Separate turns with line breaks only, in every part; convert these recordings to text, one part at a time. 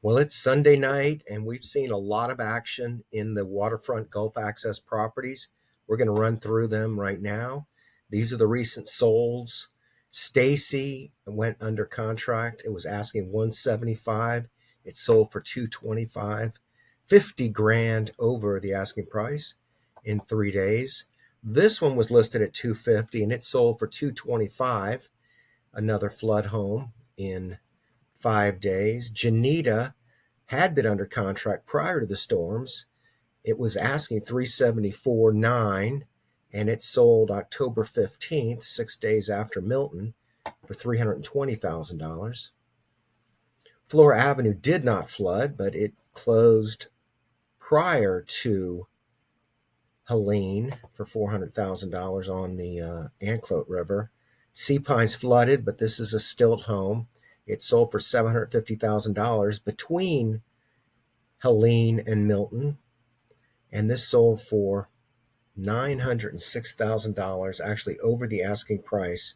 Well, it's Sunday night, and we've seen a lot of action in the waterfront Gulf access properties. We're going to run through them right now. These are the recent solds. Stacy went under contract. It was asking 175. It sold for 225, 50 grand over the asking price in 3 days. This one was listed at 250 and it sold for 225. Another flood home in 5 days. Janita had been under contract prior to the storms. It was asking 374.9 and it sold October 15th, 6 days after Milton, for $320,000. Flora Avenue did not flood, but it closed prior to Helene for $400,000 on the Anclote River. Sea Pines flooded, but this is a stilt home. It sold for $750,000 between Helene and Milton, and this sold for $906,000, actually over the asking price,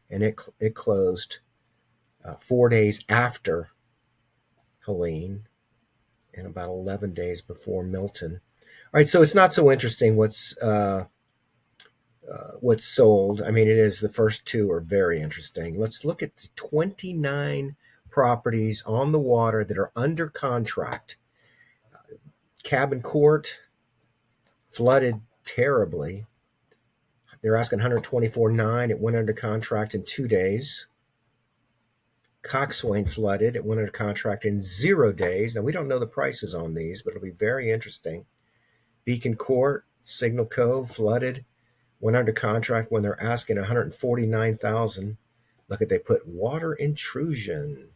and it closed 4 days after Helene and about 11 days before Milton. All right, so it's not so interesting what's sold. I mean, it is, the first two are very interesting. Let's look at the 29 properties on the water that are under contract. Cabin Court flooded terribly. They're asking 124.9. It went under contract in 2 days. Coxswain flooded. It went under contract in 0 days. Now, we don't know the prices on these, but it'll be very interesting. Beacon Court, Signal Cove flooded. Went under contract when they're asking 149,000. Look at, they put water intrusion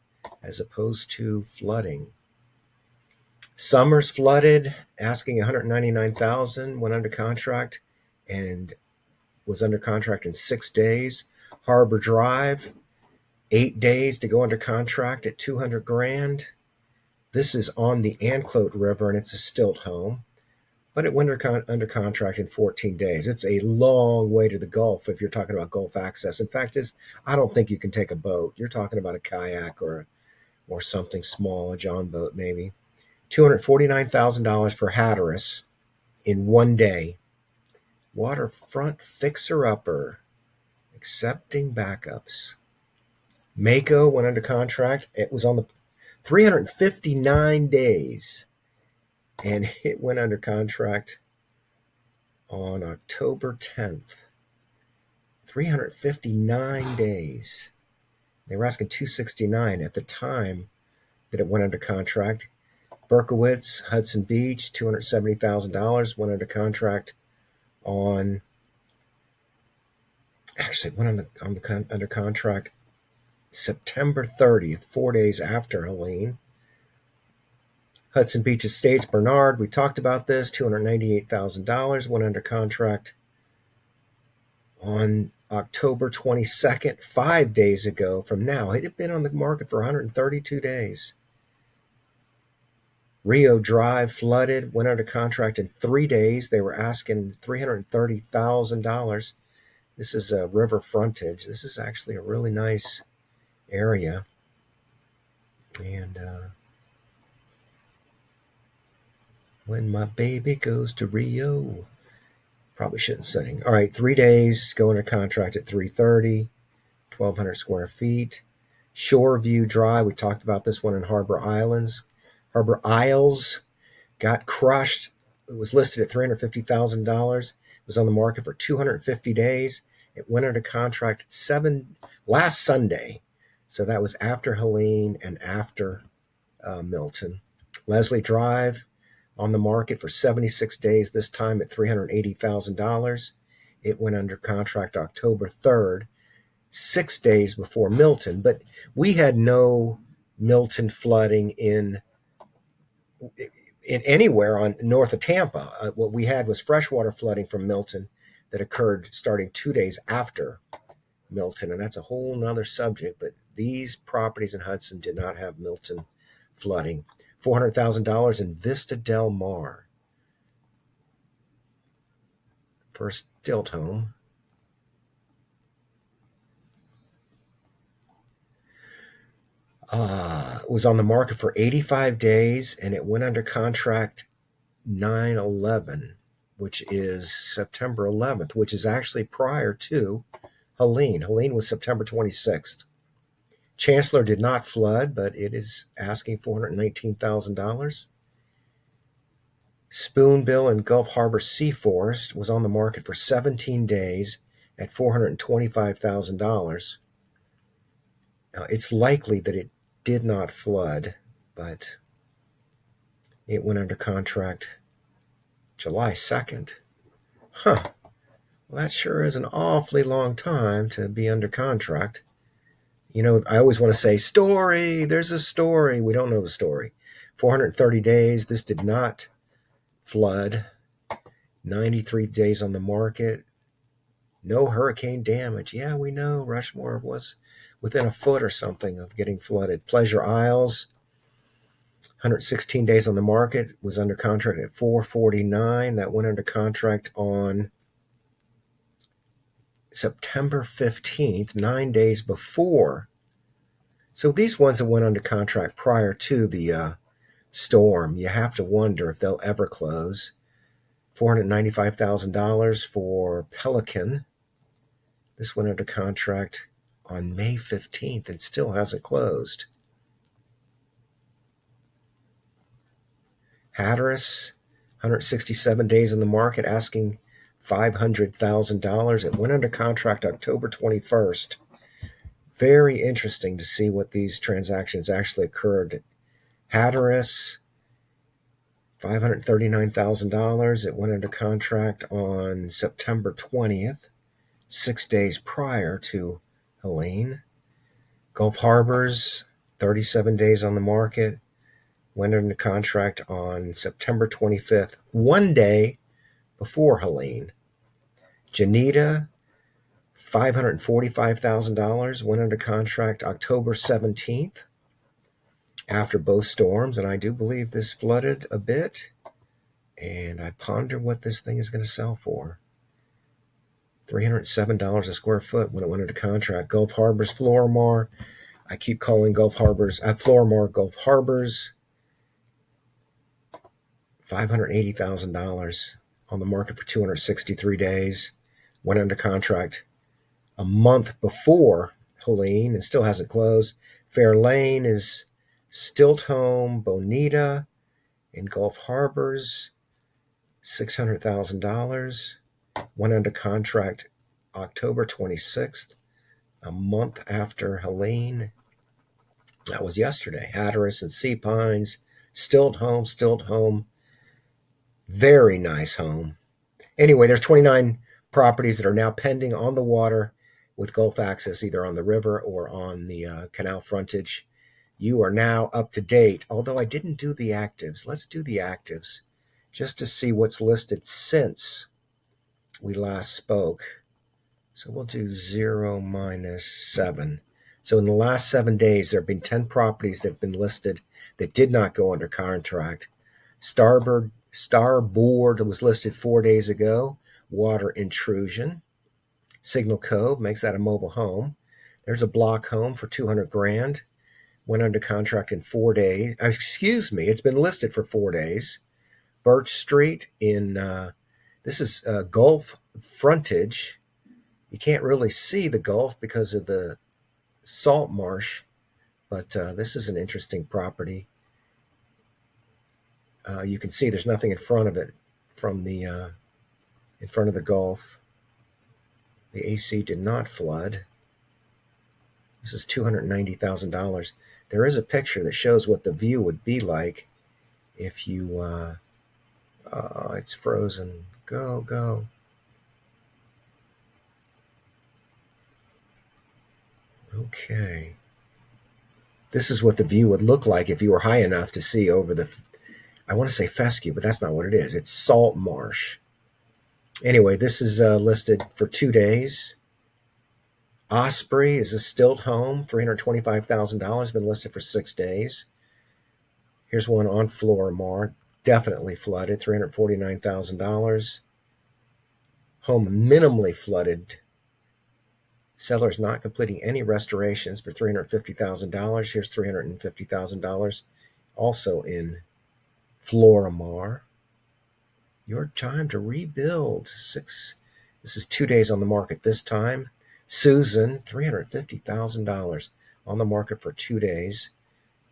as opposed to flooding. Summers flooded, asking 199,000. Went under contract and was under contract in 6 days. Harbor Drive, 8 days to go under contract at 200 grand. This is on the Anclote River and it's a stilt home, but it went under contract in 14 days. It's a long way to the Gulf if you're talking about Gulf access. In fact, I don't think you can take a boat. You're talking about a kayak or something small, a John boat maybe. $249,000 for Hatteras in 1 day. Waterfront fixer-upper, accepting backups. Mako went under contract. It was on the 359 days, and it went under contract on October 10th. 359 days. They were asking 269 at the time that it went under contract. Berkowitz, Hudson Beach, $270,000, went under contract on, actually went under contract September 30th, 4 days after Helene. Hudson Beach Estates, Bernard, we talked about this, $298,000, went under contract on October 22nd, 5 days ago from now. It had been on the market for 132 days. Rio Drive flooded, went under contract in 3 days. They were asking $330,000. This is a river frontage. This is actually a really nice area. And when my baby goes to Rio, probably shouldn't sing. All right, 3 days, go under contract at 330, 1,200 square feet. Shoreview Drive, we talked about this one in Harbor Isles got crushed. It was listed at $350,000. It was on the market for 250 days. It went under contract last Sunday. So that was after Helene and after Milton. Leslie Drive on the market for 76 days, this time at $380,000. It went under contract October 3rd, 6 days before Milton. But we had no Milton flooding in anywhere on north of Tampa. What we had was freshwater flooding from Milton that occurred starting 2 days after Milton, and that's a whole nother subject. But these properties in Hudson did not have Milton flooding. $400,000 in Vista Del Mar for a stilt home. It was on the market for 85 days and it went under contract 9/11, which is September 11th, which is actually prior to Helene. Helene was September 26th. Chancellor did not flood, but it is asking $419,000. Spoonbill in Gulf Harbor Sea Forest was on the market for 17 days at $425,000. Now, it's likely that it did not flood, but it went under contract July 2nd. Huh. Well, that sure is an awfully long time to be under contract. You know, I always want to say, story, there's a story. We don't know the story. 430 days. This did not flood. 93 days on the market. No hurricane damage. Yeah, we know Rushmore was within a foot or something of getting flooded. Pleasure Isles, 116 days on the market, was under contract at $449. That went under contract on September 15th, 9 days before. So these ones that went under contract prior to the storm, you have to wonder if they'll ever close. $495,000 for Pelican. This went under contract on May 15th and still hasn't closed. Hatteras, 167 days in the market, asking $500,000. It went under contract October 21st. Very interesting to see what these transactions actually occurred. Hatteras, $539,000. It went under contract on September 20th, 6 days prior to Helene. Gulf Harbors, 37 days on the market, went under contract on September 25th, 1 day before Helene. Janita, $545,000, went under contract October 17th after both storms, and I do believe this flooded a bit, and I ponder what this thing is going to sell for. $307 a square foot when it went into contract. Gulf Harbors, Florimar. I keep calling Gulf Harbors, Florimar Gulf Harbors. $580,000 on the market for 263 days. Went under contract a month before Helene and still hasn't closed. Fair Lane is Stilt Home, Bonita in Gulf Harbors, $600,000. Went under contract October 26th, a month after Helene. That was yesterday. Hatteras and Sea Pines, Stilt Home. Very nice home. Anyway, there's 29 properties that are now pending on the water with Gulf access, either on the river or on the canal frontage. You are now up to date, although I didn't do the actives. Let's do the actives just to see what's listed since we last spoke. So we'll do 0 minus 7. So in the last 7 days, there have been 10 properties that have been listed that did not go under contract. Starboard was listed 4 days ago. Water intrusion. Signal Cove makes that a mobile home. There's a block home for $200,000. Went under contract in 4 days. It's been listed for 4 days. Birch Street in this is Gulf frontage. You can't really see the Gulf because of the salt marsh, but this is an interesting property. You can see there's nothing in front of it from the in front of the Gulf. The AC did not flood. This is $290,000. There is a picture that shows what the view would be like if you it's frozen. Go. Okay. This is what the view would look like if you were high enough to see over the, I want to say fescue, but that's not what it is. It's salt marsh. Anyway, this is listed for 2 days. Osprey is a stilt home, $325,000, been listed for 6 days. Here's one on Florimar, definitely flooded, $349,000. Home minimally flooded, Seller's not completing any restorations for $350,000. Here's $350,000, also in Florimar. Your time to rebuild. This is 2 days on the market this time. Susan, $350,000 on the market for 2 days.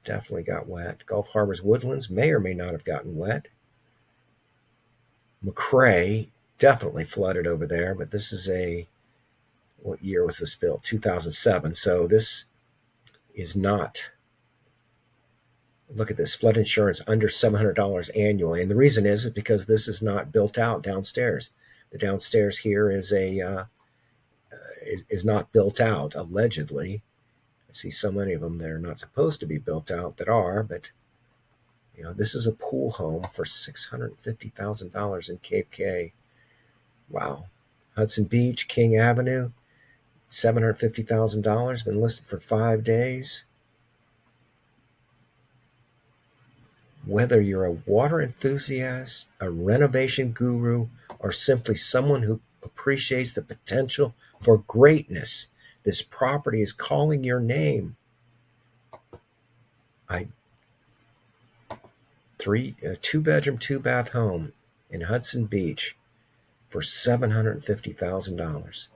Definitely got wet. Gulf Harbor's Woodlands may or may not have gotten wet. McRae definitely flooded over there, but this is what year was this built? 2007. So this is not. Look at this, flood insurance under $700 annually. And the reason is because this is not built out downstairs. The downstairs here is not built out, allegedly. I see so many of them that are not supposed to be built out that are, but this is a pool home for $650,000 in Cape Cay. Wow. Hudson Beach, King Avenue, $750,000, been listed for 5 days. Whether you're a water enthusiast, a renovation guru, or simply someone who appreciates the potential for greatness, this property is calling your name. Two-bedroom, two-bath home in Hudson Beach for $750,000.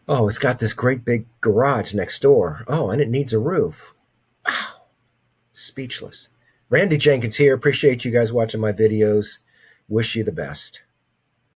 Oh, it's got this great big garage next door. Oh, and it needs a roof. Wow. Speechless. Randy Jenkins here. Appreciate you guys watching my videos. Wish you the best.